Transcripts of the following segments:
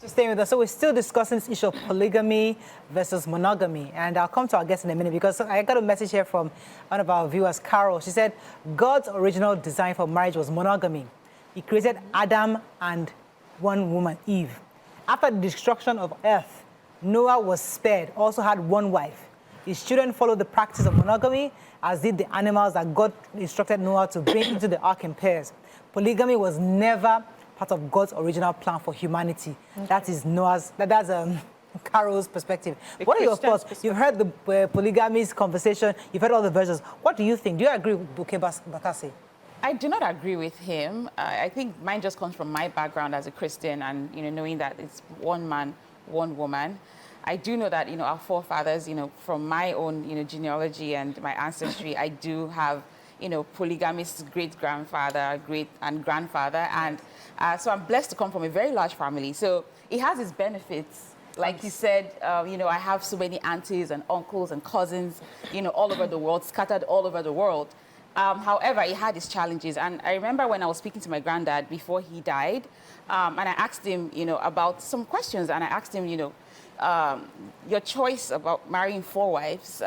Staying with us. So we're still discussing this issue of polygamy versus monogamy. And I'll come to our guest in a minute because I got a message here from one of our viewers, Carol. She said, God's original design for marriage was monogamy. He created Adam and one woman, Eve. After the destruction of earth, Noah was spared, also had one wife. His children followed the practice of monogamy, as did the animals that God instructed Noah to bring into the ark in pairs. Polygamy was never part of God's original plan for humanity. Okay. That is that's Carol's perspective. What are your thoughts? You've heard the polygamy's conversation. You've heard all the versions. What do you think? Do you agree with Buke Bakassi? I do not agree with him. I think mine just comes from my background as a Christian and, knowing that it's one man, one woman. I do know that, our forefathers, from my own, genealogy and my ancestry, I do have, polygamous great-grandfather, great and grandfather. And so I'm blessed to come from a very large family. So it has its benefits. Like you said, I have so many aunties and uncles and cousins, all over the world, scattered all over the world. However, it had its challenges. And I remember when I was speaking to my granddad before he died, and I asked him, about some questions. And I asked him, your choice about marrying 4 wives,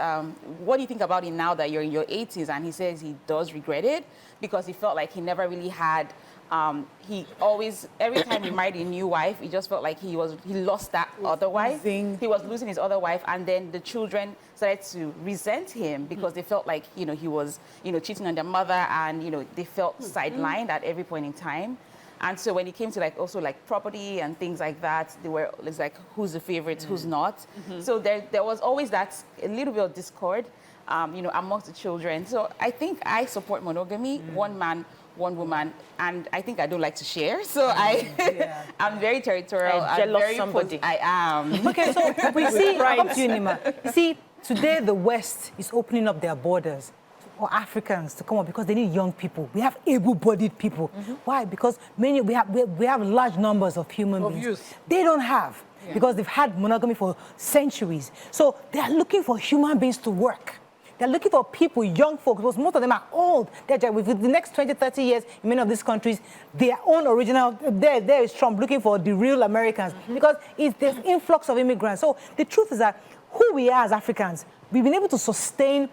what do you think about it now that you're in your 80s? And he says he does regret it because he felt like he never really had, every time he married a new wife, he just felt like he lost that other wife. He was losing his other wife, and then the children started to resent him because they felt like, he was, cheating on their mother, and, they felt sidelined at every point in time. And so when it came to also property and things like that, it's like, who's the favorite, who's not. So there was always that a little bit of discord, amongst the children. So I think I support monogamy, one man, one woman, and I think I don't like to share. So I'm very territorial. I'm jealous very somebody. I am. Okay, so we see, I'll come to you, Nima. You see, today the West is opening up their borders for Africans to come up because they need young people. We have able-bodied people. Why? Because we have large numbers of human beings. Youth. They don't have, because they've had monogamy for centuries. So they are looking for human beings to work. They're looking for people, young folks, because most of them are old. Within the next 20, 30 years, in many of these countries, their own original, there is Trump looking for the real Americans, because there's influx of immigrants. So the truth is that who we are as Africans, we've been able to sustain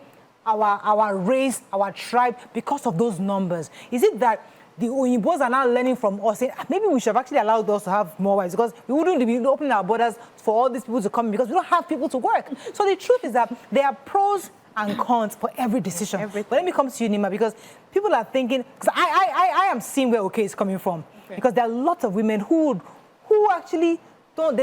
our race, our tribe, because of those numbers. Is it that the Oyinbos are now learning from us, saying, maybe we should have actually allowed us to have more wives, because we wouldn't be opening our borders for all these people to come, because we don't have people to work. So the truth is that there are pros and cons for every decision. But let me come to you, Nima, because people are thinking, because I am seeing where OK is coming from, because there are lots of women who actually don't,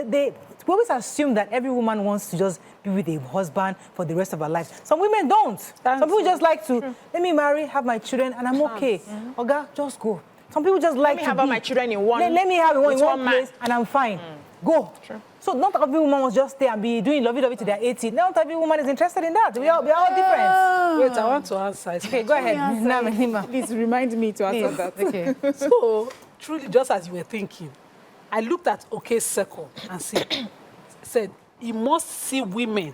we always assume that every woman wants to just be with a husband for the rest of her life. Some women don't. Some people just like to, let me marry, have my children, and I'm okay. Oga, just go. Some people just like to have all my children in one. Let me have it in one place, and I'm fine. Go. So not every woman must just stay and be doing lovey-dovey to their 80. Not every woman is interested in that. We are all different. Wait, I want to answer. Okay, go ahead. Nima. Please remind me to answer that. Okay. So, truly, just as you were thinking, I looked at Oke's circle and said, you must see women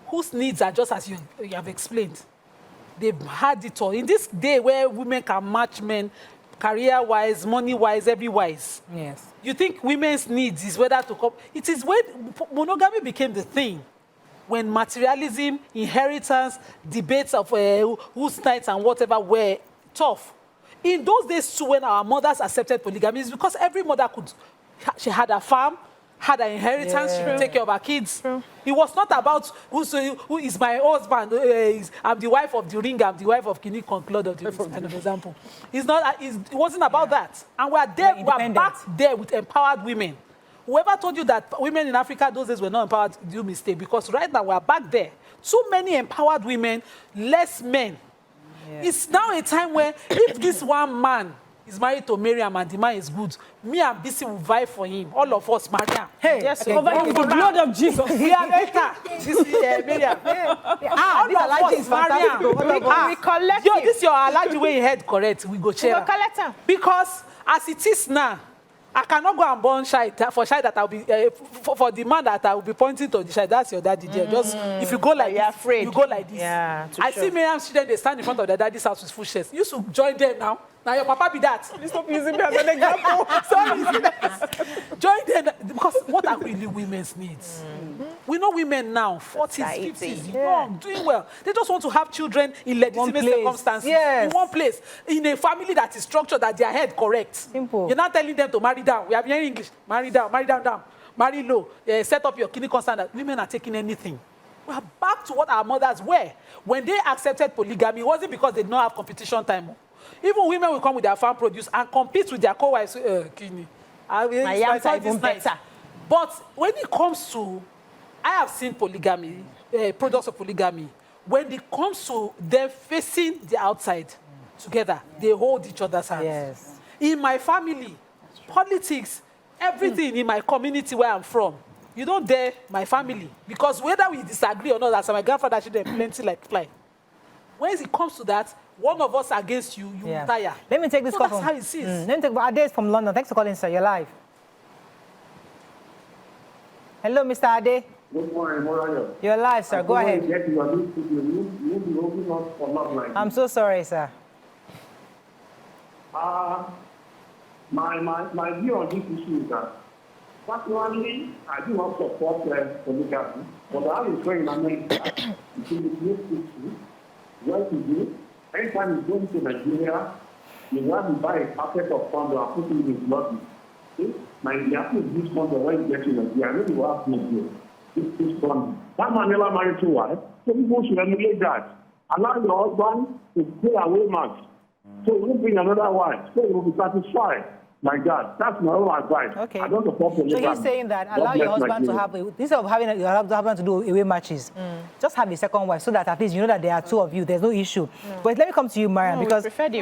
whose needs are just as you have explained. They've had it all. In this day where women can match men, career-wise, money-wise, every-wise. Yes. You think women's needs is whether to come. It is when monogamy became the thing, when materialism, inheritance, debates of whose nights and whatever were tough. In those days too, when our mothers accepted polygamy, it's because every mother she had a farm, had an inheritance, she could take care of her kids. True. It was not about who is my husband, I'm the wife of the ring, I'm the wife of Kini Conclud of the kind of example. It wasn't about that. And we're back there with empowered women. Whoever told you that women in Africa those days were not empowered, you mistake, because right now we're back there. Too many empowered women, less men. Yeah. It's now a time where if this one man is married to Mariam and the man is good, me and BC will vie for him. All of us, Mariam. Hey, yes, over him the blood of Jesus. We are better. This is Mariam. All of us, Mariam. We collect yo, this your allergy way head correct. We go share. We go collect him. Because as it is now, I cannot go and born shy that I'll be for the man that I will be pointing to the shy. That's your daddy there. Just if you go like this, afraid. You go like this. Yeah, I see Mariam's children, they stand in front of their daddy's house with full chest. You should join them now. Now your papa be that. Please stop using me as an example. Sorry. Join them because what really women's needs. We know women now, 40s, Society. 50s, young, doing well. They just want to have children in legitimate place. circumstances, Yes. in one place, in a family that is structured, that their head correct. Simple. You're not telling them to marry down. We are hearing English. Marry down, down. Marry low. Set up your clinical standard. Women are taking anything. We are back to what our mothers were. When they accepted polygamy, it wasn't because they did not have competition time. Even women will come with their farm produce and compete with their co-wives. Kini. My yams are even better. But when it comes to, I have seen polygamy, products of polygamy, when it comes to them facing the outside together, they hold each other's hands. Yes. In my family, politics, everything in my community where I'm from, you don't dare my family. Because whether we disagree or not, as my grandfather should have plenty like fly. When it comes to that, one of us against you, you will tire. Let me take this call that's how it is. Let me take Ade from London. Thanks for calling, sir. You're live. Hello, Mr. Ade. Good morning, Mariam. You're live, sir. Go ahead. I'm so sorry, sir. My view on this issue is that, personally, I do not support polygamy, but I will say in America, it is a great issue. What to do, anytime you go into Nigeria, you have to buy a packet of condom and put it in his body. You have to use condom when you get to Nigeria. I know you have to do this condom. That man never married two wives, so people should emulate that. Allow your husband to pay away much. So you won't bring another wife, so you will be satisfied. Like that. That's my own advice. Okay. I don't support polygamy. So he's saying that allow your husband to have, instead of having your husband to do away matches, just have a second wife so that at least you know that there are two of you. There's no issue. But let me come to you, Mariam, because we prefer the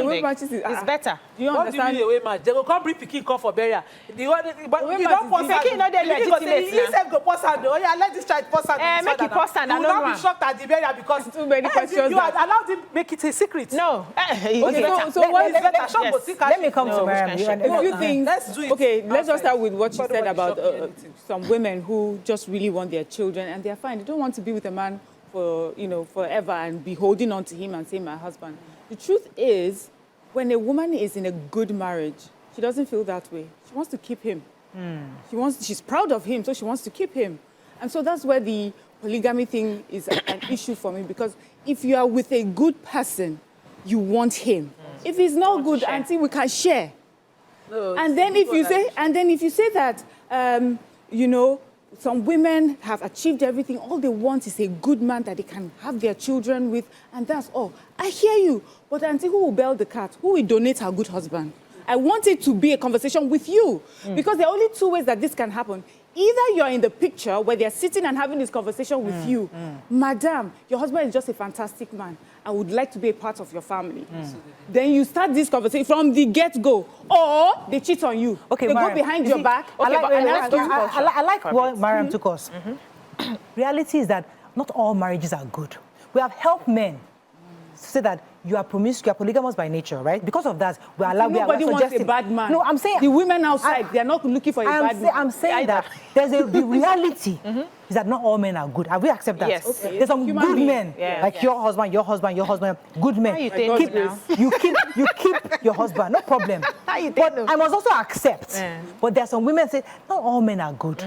away matches is better. Do you What do you understand? mean away match? They will come bring pikin come for burial. But you Away don't match is pause pikin no dey legitimate He said go pause hand. Oh yeah, let this child pause hand. Make it pause hand, I You will know not be one. shocked at the burial because Too many questions you allowed him make it a secret. No. Okay, so what- let me come to Mariam. A few things. Let's do it. Okay, let's just outside. start with what she said Nobody about shock me anything. some women who just really want their children and they're fine. They don't want to be with a man for, forever and be holding on to him and say, my husband. The truth is, when a woman is in a good marriage, she doesn't feel that way. She wants to keep him. She's proud of him, so she wants to keep him. And so that's where the polygamy thing is an issue for me, because if you are with a good person, you want him. If he's not good, auntie, we can share. No, And then if you say that, some women have achieved everything, all they want is a good man that they can have their children with, and that's all. I hear you, but auntie, who will bail the cat? Who will donate her good husband? I want it to be a conversation with you, because there are only two ways that this can happen. Either you're in the picture where they're sitting and having this conversation with you, Madam, your husband is just a fantastic man. I would like to be a part of your family. Then you start this conversation from the get-go. Or they cheat on you. Okay, they Mariam, go behind you your see, back. I like what Mariam took us. Reality is that not all marriages are good. We have helped men say that you are promiscuous, you are polygamous by nature, right? Because of that, we allow. Nobody wants a bad man. No, I'm saying the women outside, they're not looking for a bad man. I'm saying that the reality is that not all men are good. Have we accept that? Yes. Okay. There's some Human good being. men, Yeah. like your husband, good men. How you think keep, now? you keep your husband, no problem. How you think But now? I must also accept. Yeah. But there's some women say, not all men are good.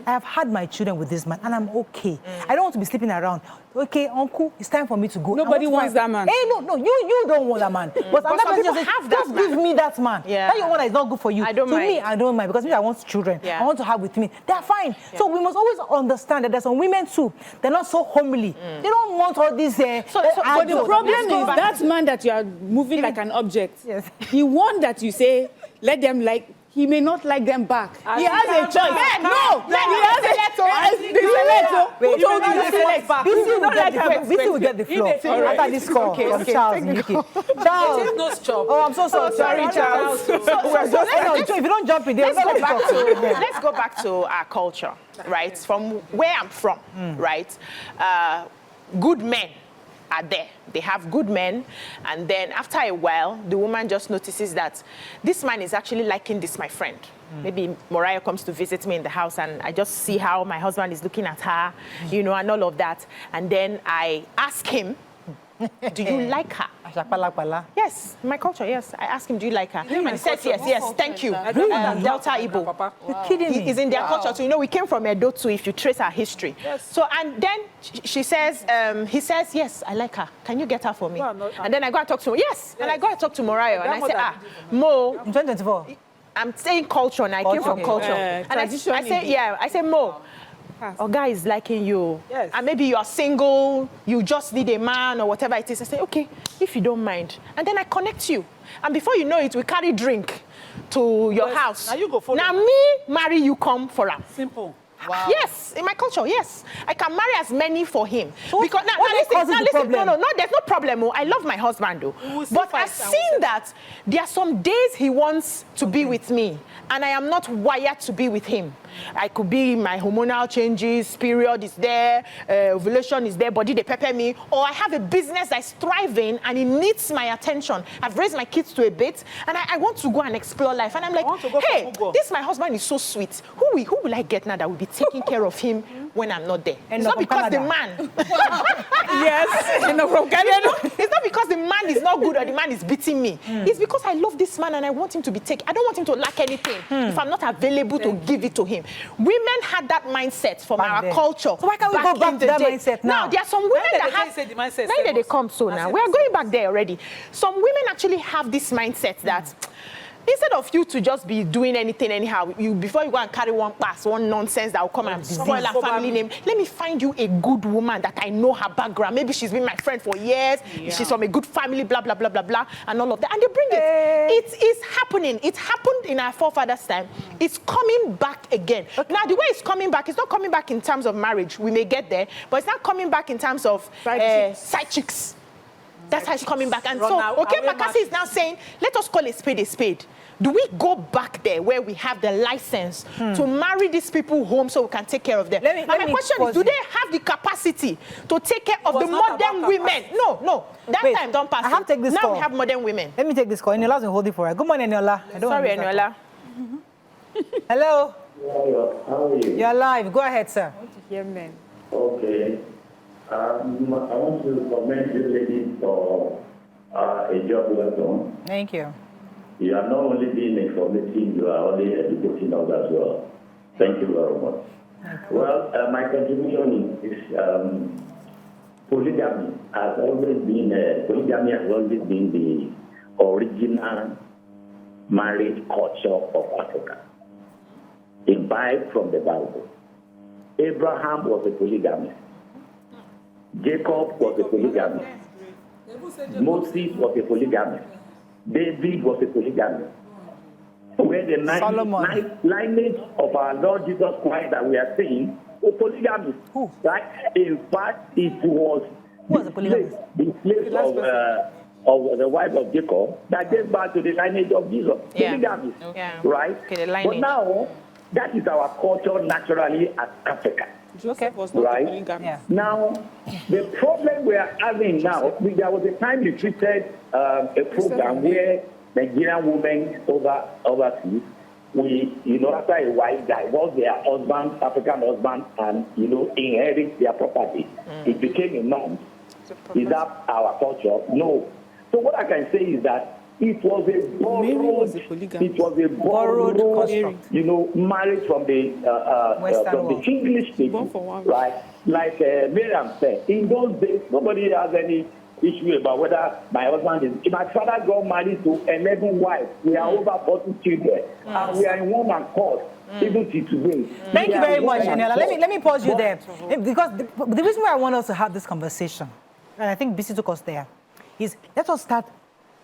I have had my children with this man, and I'm okay. I don't want to be sleeping around. Okay, uncle, it's time for me to go. Nobody I want wants that man. Hey, no, you don't want that man. But some another people person have say, that just man. give me that man. Yeah. That your one that is not good for you. I don't to me, mind. I don't mind, because me, I want children. Yeah. I want to have with me. They're fine. So we must always understand that there's some women too. They're not so homely. They don't want all this. But the problem is that man that you are moving like an object. Yes. The one that you say, let them like, he may not like them back. He has a choice. Who told you to select? BC will get the floor after this call from Charles and Nikki. Charles. Take those chops. Oh, I'm so sorry. sorry, Charles. If you don't jump in there, Let's go back to our culture, right? From where I'm from, right? Good men are there. They have good men, and then after a while, the woman just notices that this man is actually liking this my friend. Maybe Mariah comes to visit me in the house, and I just see how my husband is looking at her, and all of that. And then I ask him, Do you like her? Yes, in my culture, yes. I asked him, do you like her? And he says, yes, thank you. Delta Igbo. Papa. You're kidding me. Is in their culture. So, we came from Edo too, if you trace our history. Yes. So, and then she says, he says, yes, I like her. Can you get her for me? And then I go and talk to her. Yes. And I go and talk to Morayo. And I say, Mo. In 2024. I'm saying culture, and I came from culture. And I say, Mo. A guy is liking you, and maybe you're single, you just need a man or whatever it is. I say, okay, if you don't mind. And then I connect you. And before you know it, we carry drink to your house. Now you go for Now me marry you, come for him. Simple. Wow. Yes, in my culture, yes. I can marry as many for him. So because now listen, no, there's no problem. I love my husband though. But I've seen that there are some days he wants to be with me, and I am not wired to be with him. I could be my hormonal changes, period is there, ovulation is there, body they pepper me, or I have a business that's thriving and it needs my attention. I've raised my kids to a bit, and I want to go and explore life. And I'm like, hey, this my husband is so sweet. Who will I get now that will be taking care of him when I'm not there? And it's not because the man. Yes, from Canada. It's not because the man is not good or the man is beating me. It's because I love this man and I want him to be taken. I don't want him to lack anything if I'm not available to give it to him. Women had that mindset from our culture. So why can't we go back to that mindset now? Now, there are some women that have... The mindset Now they come so now. We are going back there already. Some women actually have this mindset that instead of you to just be doing anything anyhow, before you go and carry one pass, one nonsense that will come and spoil our family name, let me find you a good woman that I know her background. Maybe she's been my friend for years, she's from a good family, blah, blah, blah, blah, blah, and all of that. And they bring it. It is happening. It happened in our forefathers' time. It's coming back again. Now, the way it's coming back, it's not coming back in terms of marriage. We may get there, but it's not coming back in terms of side chicks. That's how it's coming back. And so, Makasi is now saying, let us call a spade a spade. Do we go back there where we have the license to marry these people home so we can take care of them? My question is, do they have the capacity to take care of the modern women? No. That time don't pass. I have to take this now call. We have modern women. Let me take this call. Eniola's been holding for her. Good morning, Eniola. Sorry, Eniola. Hello. How are you? You're live. Go ahead, sir. Okay. I want to commend you ladies for a job well done. Thank you. You are not only being informative, you are only educating us as well. Thank you very much. Well, my contribution is polygamy has always been the original marriage culture of Africa. Imbibed from the Bible. Abraham was a polygamist. Jacob was a polygamist. Moses was a polygamist. David was a polygamist. Where the lineage of our Lord Jesus Christ that we are seeing was polygamist. Right? In fact, it was the place of the wife of Jacob that gave birth to the lineage of Jesus. Polygamist. Right? But now, that is our culture naturally as Africa. Joseph was not right? Now, the problem we are having now, there was a time we treated a program where Nigerian women overseas, after a wife divorced their husband, African husband, and, inherit their property. It became a norm. Is that our culture? No. So what I can say is that it was a borrowed construct. Marriage from the English people, right? Like Mariam said, in those days, nobody has any issue about whether my husband is. My father got married to 11 wives. We are over 40 children, and we are in one accord. Even till today. Thank you very much, Eniola. Let me pause you there, because the reason why I want us to have this conversation, and I think BC took us there, is let us start.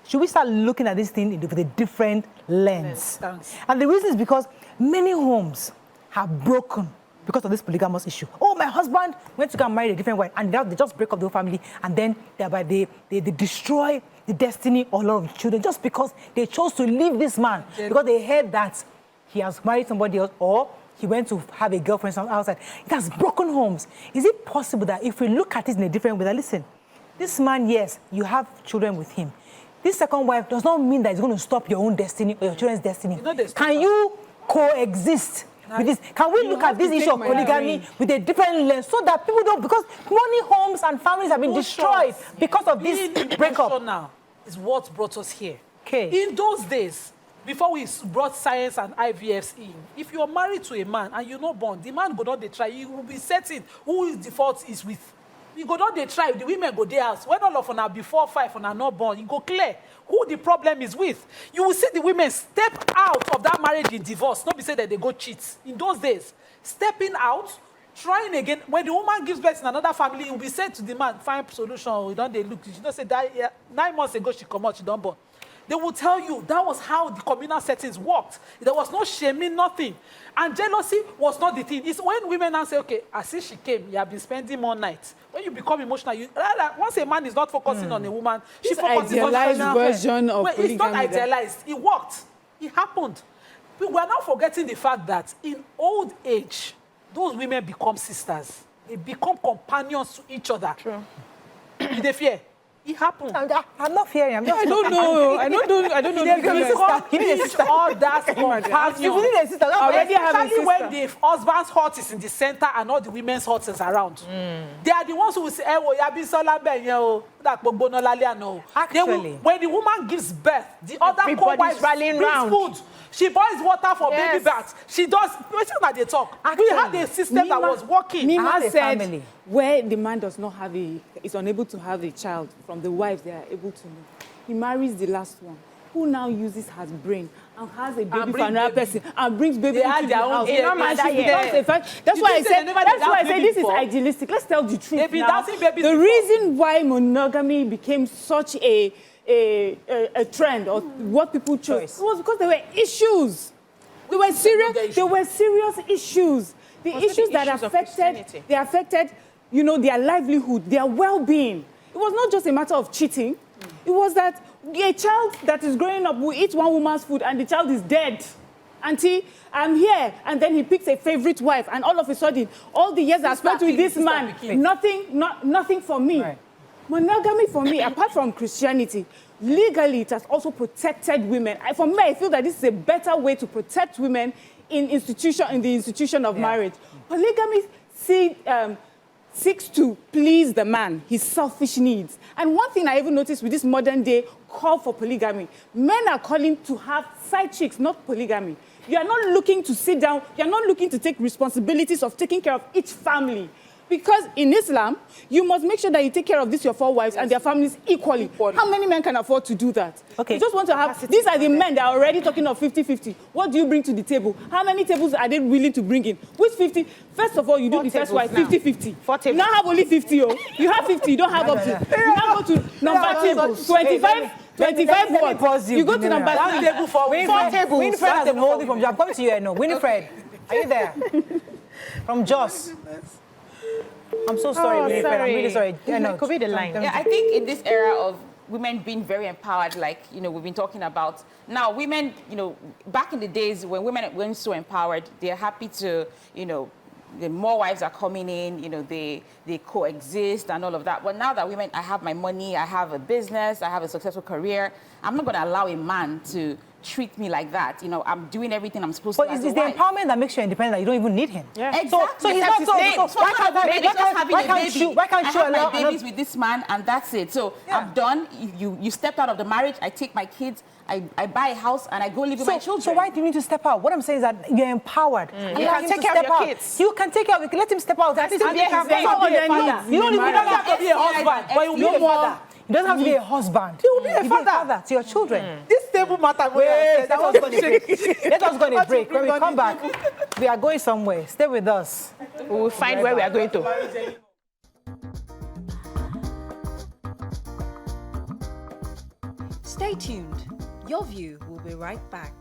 Should we start looking at this thing with a different lens? And the reason is because many homes have broken because of this polygamous issue. Oh, my husband went to go and marry a different wife, and they just break up the whole family, and then they destroy the destiny of a lot of children just because they chose to leave this man because they heard that he has married somebody else or he went to have a girlfriend outside. It has broken homes. Is it possible that if we look at it in a different way, that listen, this man, yes, you have children with him. This second wife does not mean that it's going to stop your own destiny or your children's destiny. Can you coexist with this? Can we look at this issue of polygamy with a different lens so that people don't, because many homes and families have been destroyed because of this breakup. Now is what brought us here. Okay. In those days, before we brought science and IVFs in, if you're married to a man and you're not born, the man go down, they try, you will be certain who the fault is with. You go down, they try, the women go their house. When all of them are before 5 and are not born, you go clear who the problem is with. You will see the women step out of that marriage in divorce, not be say that they go cheat. In those days, stepping out, trying again. When the woman gives birth in another family, it will be said to the man, find solution, we don't they look. You don't say that 9 months ago she come out, she don't born. They will tell you that was how the communal settings worked. There was no shaming, nothing. And jealousy was not the thing. It's when women now say, okay, as if she came, you have been spending more nights. When you become emotional, once a man is not focusing on a woman, she focuses on idealized version of polygamy. It's not idealized. It worked. It happened. We are now forgetting the fact that in old age, those women become sisters. They become companions to each other. True. They fear. It happened. I'm not fearing. I'm just. I don't know. I don't know. They become each other's companions. You need a sister. Already have a Especially sister. when the husband's heart is in the center and all the women's heart is around. They are the ones who will say, Actually. when the woman gives birth, the other Everybody's co-wives rallying brings round. food. She boils water for Yes. baby baths. She does. Listen that they talk. We Actually, had a system that was working. I had Nima a said family. where the man does not have is unable to have a child from the wives they are able to know. He marries the last one, who now uses her brain and has a baby for another person and brings baby They had into the their own house. baby. And she Yeah. becomes a fact. That's You why I think they said. never That's did why I that say baby this is before? idealistic. Let's tell the truth They've been now. dancing babies The before. reason why monogamy became such a trend or what people chose was because there were issues. There were serious issues. The Was it issues the that issues of affected Christianity? their livelihood, their well-being. It was not just a matter of cheating. It was that a child that is growing up will eat one woman's food and the child is dead. Auntie, I'm here. And then he picks a favorite wife and all of a sudden, all the years I spent with this man, nothing for me. Right. Monogamy for me, apart from Christianity, legally it has also protected women. For me, I feel that this is a better way to protect women in the institution of marriage. Polygamy seeks to please the man, his selfish needs. And one thing I even noticed with this modern day call for polygamy, men are calling to have side chicks, not polygamy. You are not looking to sit down, you are not looking to take responsibilities of taking care of each family. Because in Islam, you must make sure that you take care of your 4 wives and their families equally. How many men can afford to do that? Okay. You just want to have, these are the men that are already talking of 50-50. What do you bring to the table? How many tables are they willing to bring in? Which 50? First of all, you do the first wife, 50-50. 4 You now have only 50, oh. You have 50, you don't have up to. You now go to number table, 25. 25 what? You go to number 1 table for 4 tables. Winifred has been holding from you. I'm coming to you, I know. Winifred, are you there? From Joss. I'm so sorry, Winifred. I'm really sorry. It could be the line. Yeah, I think in this era of women being very empowered, like, we've been talking about, now women, back in the days when women weren't so empowered, they're happy to, the more wives are coming in, they coexist and all of that. But now that women, I have my money, I have a business, I have a successful career, I'm not going to allow a man to treat me like that. I'm doing everything I'm supposed to. But it's the empowerment that makes you independent that you don't even need him. Yeah. Exactly. So he's not so why can't you allow my babies with this man and that's it? So I'm done. You stepped out of the marriage. I take my kids. I buy a house and I go live with my children. So why do you need to step out? What I'm saying is that you're empowered. You can take care of your kids. You can take care of it. Let him step out. You don't even have to be a husband, but you will be a father. He doesn't have to be a husband. He will be a father to your children. This table matter. Let us go on a break. When we come back, we are going somewhere. Stay with us. We will find where we are going to. Stay tuned. Your View will be right back.